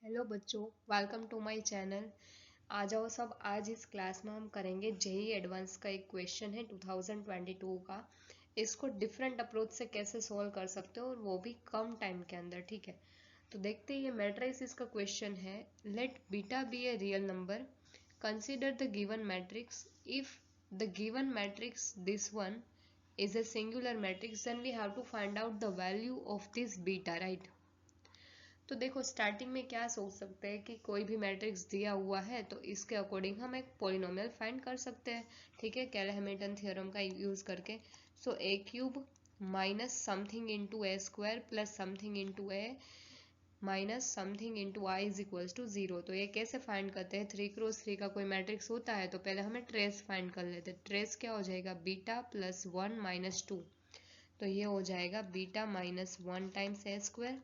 Hello बच्चों, welcome to my channel. आ जाओ सब, आज इस क्लास में हम करेंगे जेई एडवांस का एक क्वेश्चन है 2022 का। इसको डिफरेंट अप्रोच से कैसे सॉल्व कर सकते हो और वो भी कम टाइम के अंदर। ठीक है, तो देखते हैं। ये मैट्रिक्स का क्वेश्चन है। Let beta be a real number, consider the given matrix. If the given matrix this one is a singular matrix, then we have to find out the value of this beta, right? तो देखो, starting में क्या सोच सकते हैं कि कोई भी मैट्रिक्स दिया हुआ है तो इसके अकॉर्डिंग हम एक पॉलिनोमियल फाइंड कर सकते हैं। ठीक है, कैले-हैमिल्टन थ्योरम का यूज करके। So a cube minus something into a square plus something into a minus something into I is equals to zero. तो ये कैसे फाइंड करते हैं? 3x3 का कोई मैट्रिक्स होता है तो पहले हमें ट्रेस फाइंड कर लेते हैं। ट्रेस क्या हो जाएगा? Beta plus 1 - 2। तो ये हो जाएगा बीटा माइनस 1 टाइम्स ए स्क्वायर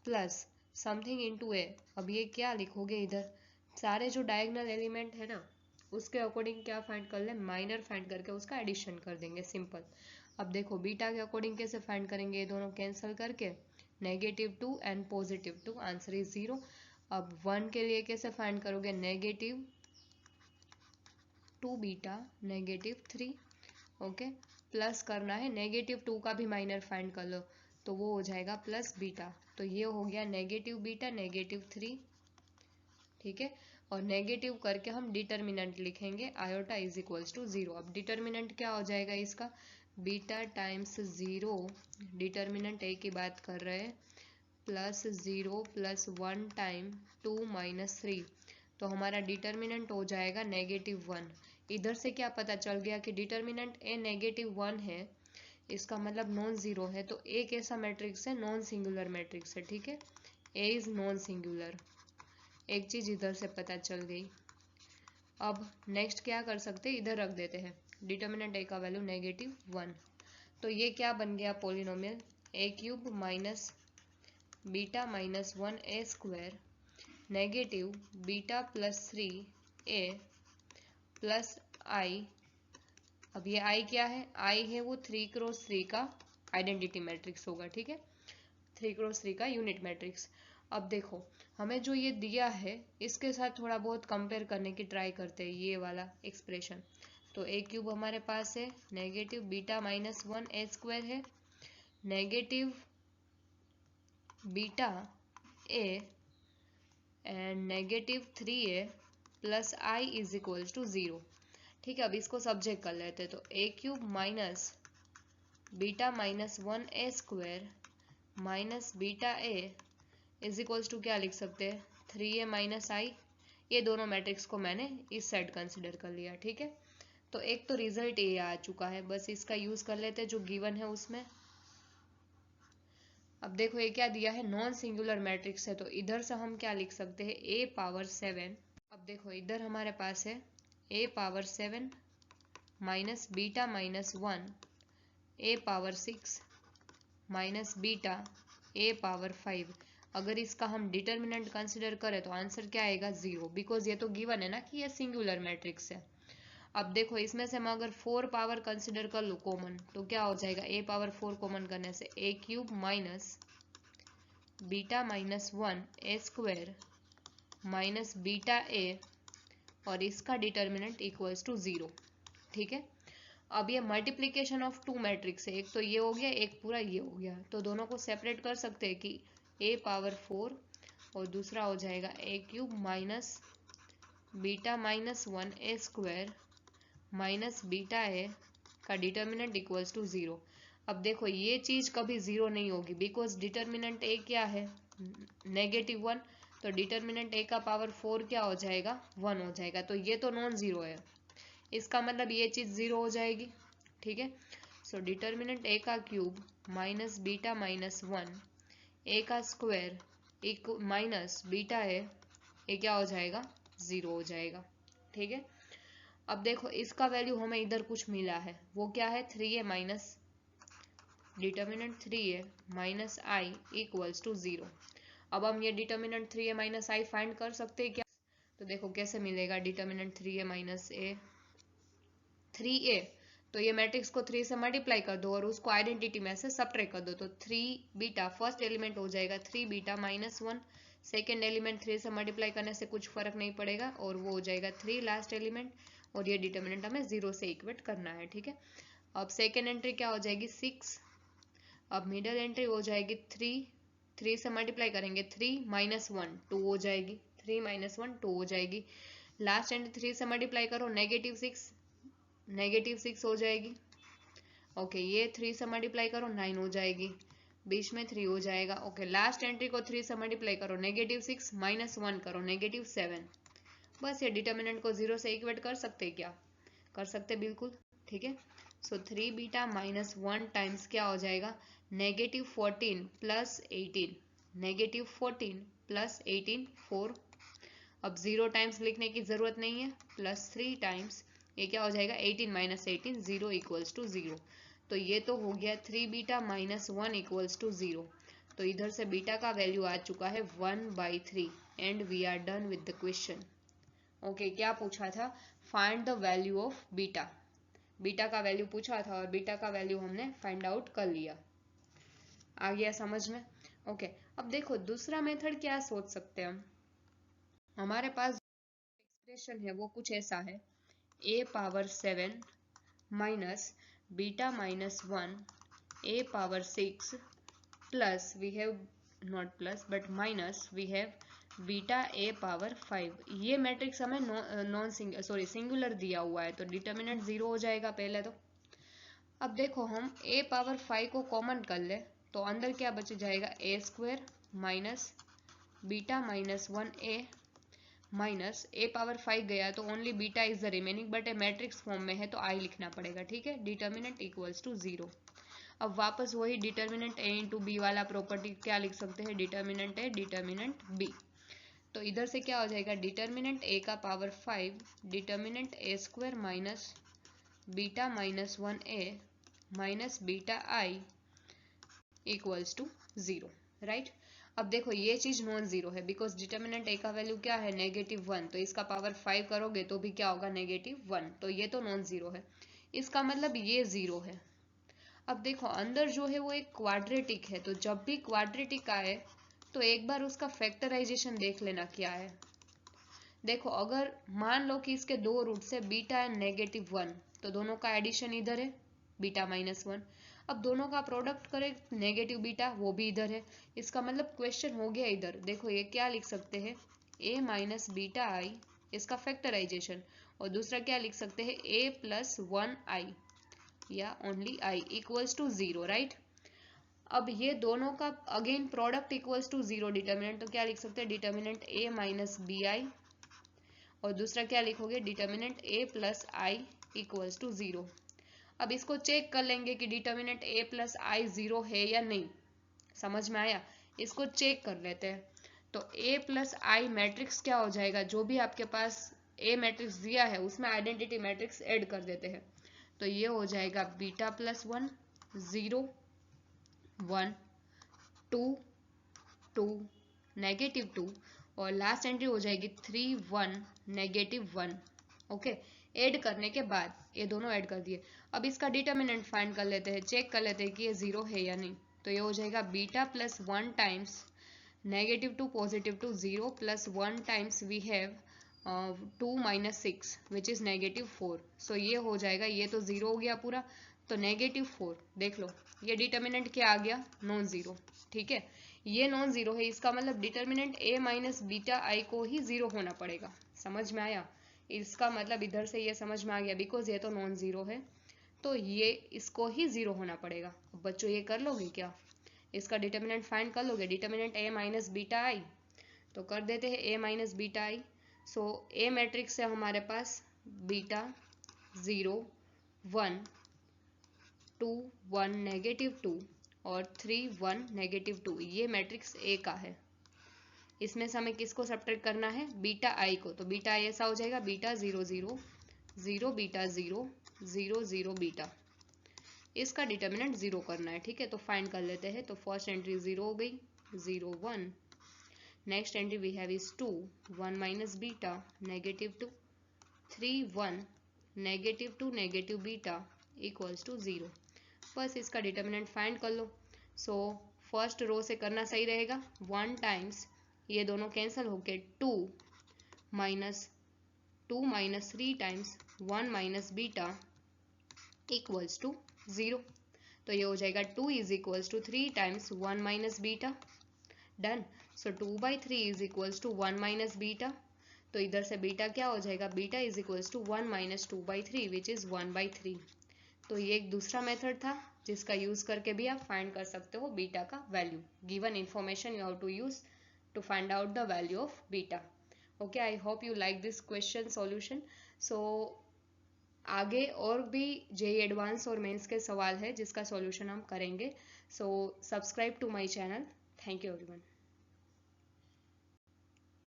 प्लस समथिंग इंटू ए। अब ये क्या लिखोगे इधर? सारे जो डायगोनल एलिमेंट है ना, उसके अकॉर्डिंग क्या फाइंड कर ले? माइनर फाइंड करके उसका एडिशन कर देंगे, सिंपल। अब देखो, बीटा के अकॉर्डिंग कैसे फाइंड करेंगे? ये दोनों कैंसिल करके -2 एंड +2, आंसर इज 0। अब 1 के लिए कैसे फाइंड करोगे? -2 बीटा -3। ओके, प्लस करना है -2 का भी माइनर फाइंड कर लो, तो वो हो जाएगा प्लस बीटा। तो ये हो गया नेगेटिव बीटा -3। ठीक है, और नेगेटिव करके हम डिटर्मिनेंट लिखेंगे आयोटा इज इक्वल्स टू 0। अब डिटर्मिनेंट क्या हो जाएगा इसका? बीटा टाइम्स 0, डिटर्मिनेंट ए की बात कर रहे हैं, प्लस 0 प्लस 1 टाइम 2 - 3। तो हमारा डिटर्मिनेंट हो जाएगा -1। इधर से क्या पता चल गया कि डिटर्मिनेंट ए -1 है, इसका मतलब नॉन जीरो है। तो ए कैसा मैट्रिक्स है? नॉन सिंगुलर मैट्रिक्स है। ठीक है, ए इज नॉन सिंगुलर। एक चीज इधर से पता चल गई। अब नेक्स्ट क्या कर सकते हैं? इधर रख देते हैं डिटर्मिनेंट ए का वैल्यू -1। तो ये क्या बन गया? Polynomial a cube minus beta minus 1 a² negative beta plus 3 a plus I. अब ये आई क्या है? आई है वो 3x3 का आइडेंटिटी मैट्रिक्स होगा। ठीक है, 3x3 का यूनिट मैट्रिक्स। अब देखो, हमें जो ये दिया है इसके साथ थोड़ा बहुत कंपेयर करने की ट्राई करते हैं, ये वाला एक्सप्रेशन। तो ए क्यूब हमारे पास है, नेगेटिव बीटा माइनस 1 a² है, negative beta a and -3a plus i is equals to 0। ठीक है, अब इसको सब्जेक्ट कर लेते हैं। तो a cube minus beta minus 1 a² minus beta a is equals to क्या लिख सकते हैं? 3a माइनस आई। ये दोनों मैट्रिक्स को मैंने इस साइड कंसिडर कर लिया। ठीक है, तो एक तो रिजल्ट ए आ चुका है, बस इसका यूज कर लेते हैं जो गिवन है उसमें। अब देखो, ये क्या दिया है? नॉन सिंगुलर मैट्रिक्स है, तो इधर से हम क्या लिख सकते हैं? a power 7। अब देखो, इधर हमारे पास है a power 7 minus beta minus 1 a power 6 minus beta a power 5। अगर इसका हम डिटर्मिनेंट कंसिडर करें तो आंसर क्या आएगा? 0, बिकॉज ये तो गिवन है ना कि ये सिंगुलर मैट्रिक्स है। अब देखो, इसमें से मैं अगर 4 पावर कंसिडर कर लूँ कॉमन, तो क्या हो जाएगा? a पावर 4 कॉमन करने से a cube minus beta minus 1 a² minus beta ए और इसका डिटर्मिनेंट इक्वल्स टू 0। ठीक है, अब ये मल्टीप्लीकेशन ऑफ टू मैट्रिक्स है, एक तो ये हो गया, एक पूरा ये हो गया, तो दोनों को सेपरेट कर सकते हैं कि a पावर 4 और दूसरा हो जाएगा a cube minus beta minus 1 a² minus beta ए का डिटर्मिनेंट इक्वल्स टू 0। अब देखो, ये चीज कभी 0 नहीं होगी, बिकॉज डिटर्मिनेंट ए क्या है? -1। तो डिटर्मिनेंट ए का पावर 4 क्या हो जाएगा? 1 हो जाएगा। तो ये तो नॉन जीरो है, इसका मतलब ये चीज 0 हो जाएगी। ठीक है, सो डिटर्मिनेंट ए का क्यूब माइनस बीटा माइनस 1 ए का स्क्वायर माइनस बीटा ए, ये क्या हो जाएगा? 0 हो जाएगा। ठीक है, अब देखो, इसका वैल्यू हमें इधर कुछ मिला है, वो क्या है? 3a minus determinant 3a minus i equals to 0। अब हम ये determinant 3a minus I find कर सकते हैं क्या? तो देखो कैसे मिलेगा डिटर्मिनेंट 3a माइनस ए 3a। तो ये मैट्रिक्स को 3 से मल्टीप्लाई कर दो और उसको आइडेंटिटी में से सब्ट्रैक्ट कर दो, तो 3 बीटा फर्स्ट एलिमेंट हो जाएगा 3 बीटा माइनस 1, सेकेंड एलिमेंट 3 से मल्टीप्लाई करने से कुछ फर्क नहीं पड़ेगा और वो हो जाएगा 3 लास्ट एलिमेंट, और ये डिटर्मिनेंट हमें 0 से इक्वेट करना है, ठीक है। अब सेकेंड एंट्री क्या हो जाएगी 6, अब मिडल एंट्री हो जाएगी 3, 3 से मल्टीप्लाई करेंगे 3 माइनस 1 2 हो जाएगी, 3 माइनस 1 2 हो जाएगी, लास्ट एंट्री 3 से मल्टीप्लाई करो नेगेटिव 6 हो जाएगी, ओके ये 3 से मल्टीप्लाई करो 9 हो जाएगी, बीच में 3 हो जाएगा, ओके लास्ट एंट्री को 3 से मल्टीप्लाई करो -6 माइनस 1 करो -7, बस ये डिटर्मिनेंट को 0 से इक्वेट कर सकते हैं क्या, कर सकते बिल्कुल, ठीक है। सो 3 बीटा माइनस 1 टाइम्स क्या हो जाएगा -14 प्लस 18, -14 प्लस 18 4, अब 0 टाइम्स लिखने की जरूरत नहीं है, प्लस 3 टाइम्स ये क्या हो जाएगा 18 माइनस 18 0 इक्वल्स टू 0, तो ये तो हो गया 3 बीटा माइनस 1 इक्वल्स टू 0, तो इधर से बीटा का वैल्यू आ चुका है 1/3 and we are done with the question. Okay क्या पूछा था, find the value of beta, beta का वैल्यू पूछा था और बीटा का वैल्यू हमने फाइंड आउट कर लिया, आ गया समझ में। ओके अब देखो दूसरा मेथड क्या सोच सकते हैं हम, हमारे पास एक्सप्रेशन है वो कुछ ऐसा है a power 7 minus beta minus 1 a power 6 plus we have not plus but minus we have beta a power 5, ये मैट्रिक्स हमें नॉन सिंगुलर दिया हुआ है, तो डिटर्मिनेंट 0 हो जाएगा पहले तो। अब देखो हम a पावर 5 को कॉमन कर ले तो अंदर क्या बच जाएगा a² minus beta minus 1a minus a power 5 गया तो only beta is the remaining, but A matrix form में है तो i लिखना पड़ेगा, ठीक है। डिटर्मिनेंट इक्वल्स टू 0, अब वापस वही डिटर्मिनेंट a इंटू बी वाला प्रॉपर्टी क्या लिख सकते हैं, डिटर्मिनेंट a डिटर्मिनेंट b, तो इधर से क्या हो जाएगा डिटर्मिनेंट a का power 5 determinant a² minus beta minus 1a minus beta i equals to 0, right. अब देखो ये चीज नॉन जीरो है बिकॉज डिटर्मिनेंट ए का वैल्यू क्या है -1, तो इसका पावर 5 करोगे तो भी क्या होगा -1, तो ये तो नॉन जीरो है, इसका मतलब ये 0 है। अब देखो अंदर जो है वो एक क्वाड्रेटिक है, तो जब भी क्वाड्रेटिक आए तो एक बार उसका फैक्टराइजेशन देख लेना क्या है। देखो अगर मान लो कि इसके दो रूट से बीटा एंड -1, तो दोनों का एडिशन इधर है बीटा माइनस 1, अब दोनों का प्रोडक्ट करें नेगेटिव बीटा वो भी इधर है, इसका मतलब क्वेश्चन हो गया इधर। देखो ये क्या लिख सकते हैं a माइनस बीटा आई, इसका फैक्टराइजेशन, और दूसरा क्या लिख सकते हैं a प्लस 1i या only i equals to 0, right. अब ये दोनों का again product equals to 0 determinant, तो क्या लिख सकते हैं determinant a minus b i, और दूसरा क्या लिखोगे डिटर्मिनेंट a plus i equals to 0। अब इसको चेक कर लेंगे कि डिटर्मिनेंट a प्लस आई 0 है या नहीं, समझ में आया, इसको चेक कर लेते हैं। तो a प्लस आई मैट्रिक्स क्या हो जाएगा, जो भी आपके पास a मैट्रिक्स दिया है उसमें आइडेंटिटी मैट्रिक्स ऐड कर देते हैं, तो ये हो जाएगा बीटा प्लस 1 0 1 2 2 -2, और लास्ट एंट्री हो जाएगी 3 1 -1, ओके। ऐड करने के बाद ये दोनों ऐड कर दिए, अब इसका डिटर्मिनेंट फाइंड कर लेते हैं, चेक कर लेते हैं कि ये 0 है या नहीं, तो ये हो जाएगा beta plus 1 times -2 +2 0 plus 1 times we have 2 minus 6 which is -4, so ये हो जाएगा, ये तो 0 हो गया पूरा, तो -4 देख लो ये डिटर्मिनेंट क्या आ गया नॉन जीरो, ठीक है। ये नॉन जीरो है, इसका मतलब डिटर्मिनेंट a माइनस बीटा आई को ही 0 होना पड़ेगा, समझ में आया, इसका मतलब इधर से ये समझ में आ गया बिकॉज ये तो नॉन जीरो है तो ये इसको ही 0 होना पड़ेगा। अब बच्चों ये कर लोगे क्या, इसका डिटर्मिनेंट फाइंड कर लोगे, डिटर्मिनेंट a माइनस बीटा आई, तो कर देते हैं a minus beta I. So a matrix है हमारे पास बीटा 0 1 2 1 -2 और 3 1 -2, ये मैट्रिक्स a का है। इसमें से हमें किसको सब्ट्रैक्ट करना है बीटा आई को, तो बीटा आई ऐसा हो जाएगा बीटा 0 0 0 बीटा 0 0 0 बीटा, इसका डिटर्मिनेंट 0 करना है, ठीक है। तो फाइंड कर लेते हैं, तो फर्स्ट एंट्री 0 हो गई 0 1, next entry we have is 2 1 minus beta -2 3 1 -2 beta equals to 0। बस इसका डिटर्मिनेंट फाइंड कर लो। सो फर्स्ट रो से करना सही रहेगा। 1 टाइम्स ये दोनों कैंसिल होके 2 minus 3 times 1 minus beta equals to 0। तो ये हो जाएगा 2 is equals to 3 times 1 minus beta. Done. So 2/3 is equals to 1 minus बीटा। तो इधर से बीटा क्या हो जाएगा, beta is equals to 1 minus 2/3 which is 1/3। तो ये एक दूसरा मेथड था जिसका यूज करके भी आप फाइंड कर सकते हो बीटा का value. Given information you have to use to find out the value of beta. Okay, I hope you like this question solution. So आगे और भी जेई एडवांस और मेंस के सवाल है जिसका सॉल्यूशन हम करेंगे। So subscribe to my channel. Thank you everyone.